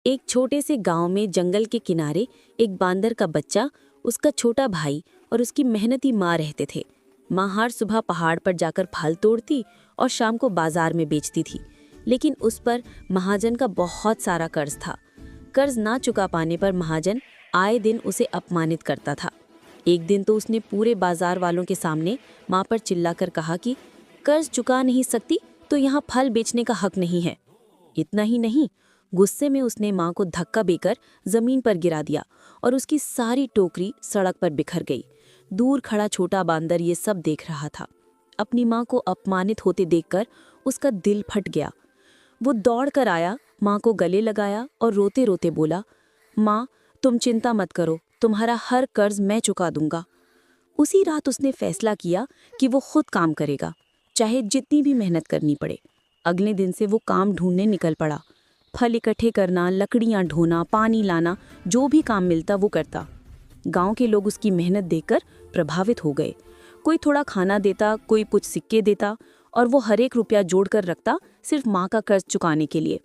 एक छोटे से गांव में जंगल के किनारे एक बांदर का बच्चा, उसका छोटा भाई और उसकी मेहनती माँ रहते थे। माँ हर सुबह पहाड़ पर जाकर फल तोड़ती और शाम को बाजार में बेचती थी, लेकिन उस पर महाजन का बहुत सारा कर्ज था। कर्ज ना चुका पाने पर महाजन आए दिन उसे अपमानित करता था। एक दिन तो उसने पूरे बाजार वालों के सामने माँ पर चिल्लाकर कहा कि कर्ज चुका नहीं सकती तो यहाँ फल बेचने का हक नहीं है। इतना ही नहीं, गुस्से में उसने माँ को धक्का देकर जमीन पर गिरा दिया और उसकी सारी टोकरी सड़क पर बिखर गई। दूर खड़ा छोटा बांदर ये सब देख रहा था। अपनी माँ को अपमानित होते देखकर उसका दिल फट गया। वो दौड़कर आया, माँ को गले लगाया और रोते रोते बोला, माँ तुम चिंता मत करो, तुम्हारा हर कर्ज मैं चुका दूंगा। उसी रात उसने फैसला किया कि वो खुद काम करेगा, चाहे जितनी भी मेहनत करनी पड़े। अगले दिन से वो काम ढूंढने निकल पड़ा। फल इकट्ठे करना, लकड़ियां ढोना, पानी लाना, जो भी काम मिलता वो करता। गांव के लोग उसकी मेहनत देखकर प्रभावित हो गए। कोई थोड़ा खाना देता, कोई कुछ सिक्के देता और वो हर एक रुपया जोड़कर रखता, सिर्फ माँ का कर्ज चुकाने के लिए।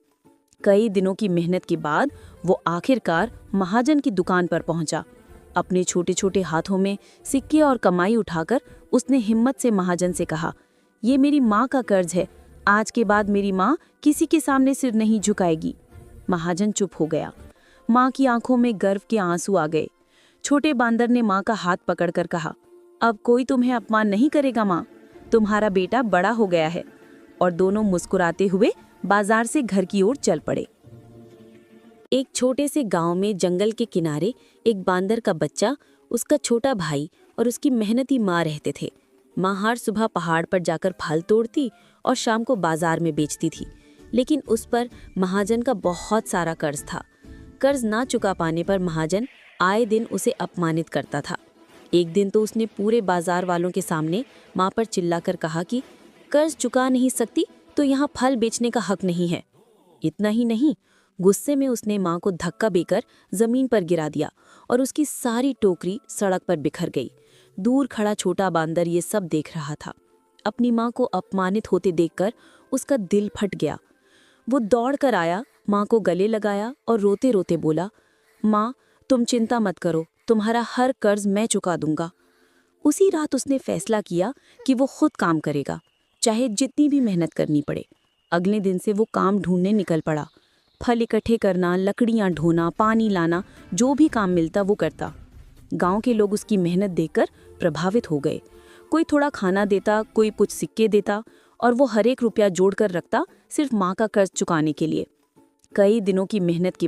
कई दिनों की मेहनत के बाद वो आखिरकार महाजन की दुकान पर पहुंचा। अपने छोटे छोटे हाथों में सिक्के और कमाई उठाकर उसने हिम्मत से महाजन से कहा, ये मेरी माँ का कर्ज है, आज के बाद मेरी माँ किसी के सामने सिर नहीं झुकाएगी। महाजन चुप हो गया। माँ की आंखों में गर्व के आंसू आ गए। छोटे बांदर ने माँ का हाथ पकड़कर कहा, अब कोई तुम्हें अपमान नहीं करेगा माँ, तुम्हारा बेटा बड़ा हो गया है। और दोनों मुस्कुराते हुए बाजार से घर की ओर चल पड़े। एक छोटे से गांव में जंगल के किनारे एक बांदर का बच्चा, उसका छोटा भाई और उसकी मेहनती माँ रहते थे। माँ हर सुबह पहाड़ पर जाकर फल तोड़ती और शाम को बाजार में बेचती थी, लेकिन उस पर महाजन का बहुत सारा कर्ज था। कर्ज ना चुका पाने पर महाजन आए दिन उसे अपमानित करता था। एक दिन तो उसने पूरे बाजार वालों के सामने माँ पर चिल्लाकर कहा कि कर्ज चुका नहीं सकती तो यहाँ फल बेचने का हक नहीं है। इतना ही नहीं, गुस्से में उसने माँ को धक्का देकर जमीन पर गिरा दिया और उसकी सारी टोकरी सड़क पर बिखर गई। दूर खड़ा छोटा बांदर ये सब देख रहा था। अपनी माँ को अपमानित होते देखकर उसका दिल फट गया। वो दौड़कर आया, माँ को गले लगाया और रोते रोते बोला, माँ तुम चिंता मत करो, तुम्हारा हर कर्ज मैं चुका दूंगा। उसी रात उसने फैसला किया कि वो खुद काम करेगा, चाहे जितनी भी मेहनत करनी पड़े। अगले दिन से वो काम ढूंढने निकल पड़ा। फल इकट्ठे करना, लकड़ियां ढोना, पानी लाना, जो भी काम मिलता वो करता। गांव के लोग उसकी मेहनत देखकर प्रभावित हो गए। कोई थोड़ा खाना देता, कोई कुछ सिक्के देता और वो हर एक रुपया जोड़कर रखता, सिर्फ माँ का कर्ज चुकाने के लिए। कई दिनों की मेहनत के